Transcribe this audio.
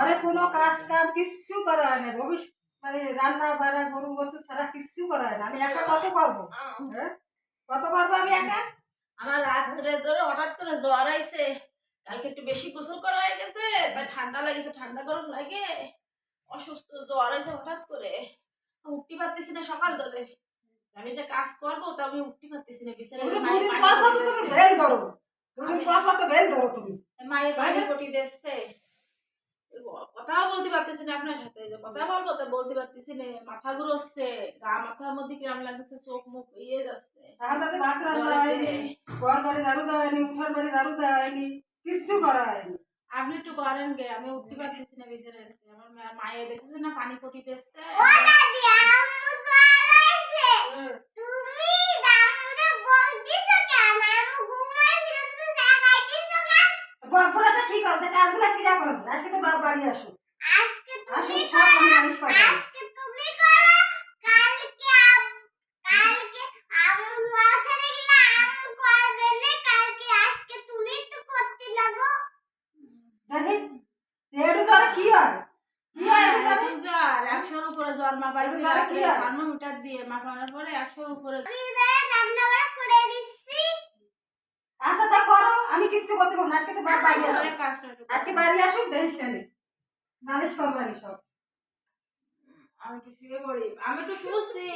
ঘরে কোনো কাজ কাম কিচ্ছু করা হয় না, ভবিষ্যৎ মানে রান্না বাড়া গরু বস্তু ছাড়া কিচ্ছু করা হয় না। আমি একা কত করবো? হ্যাঁ, কত করবো আমি একা? আমার রাত্রে ধরে হঠাৎ করে জ্বর আইছে, কালকে একটু বেশি গোসল করা হয়ে গেছে, তাই ঠান্ডা লাগেছে, ঠান্ডা গরম লাগে, অসুস্থ জ্বর আইছে হঠাৎ করে, উঠতে পারতেছি না সকাল ধরে। আমি যে কাজ করবো তা আমি উঠতে পারতেছি না, বিছানায় দুদিন পর পর তো তুমি ভেল ধরো, দুদিন পর পর তো ভেল ধরো তুমি। মায়ের পানি পটি দিচ্ছে, কথাও বলতে পারতেছি না আপনার সাথে, যে কথা বলবো তা বলতে পারতেছি না, মাথা ঘুরোচ্ছে, গা মাথার মধ্যে কিরম লাগছে, চোখ মুখ ইয়ে যাচ্ছে। তাহলে ভাত রান্না হয়নি, ঘর বাড়ি ঝাড়ু দেওয়া হয়নি, উঠার বাড়ি ঝাড়ু দেওয়া হয়নি, কিচ্ছু করা হয়নি। আপনি একটু করেন গে, আমি উঠতে পারতেছি না বিছানায় থেকে। আমার মায়ের দেখতেছে না পানি পটি দিচ্ছে। বকবরাটা কি করবে, কাজগুলো কিরা করবে? আজকে তো বাপ বাড়ি আসো, আসো সব আমি আনিস করবো। কি হয়? কি হয়? 100-র উপরে জ্বর মাপাইছি, থার্মোমিটার দিয়ে মাপানোর পরে 100-র উপরে। আচ্ছা তা করো, আমি কিছু করতে পারবো না। আজকে তো বাপ বাড়ি আসো, আজকে বাড়ি আসুক, দেশ টানে নালিশ করবানি সব। আমি একটু শুয়ে পড়ি, আমি একটু শুচ্ছি।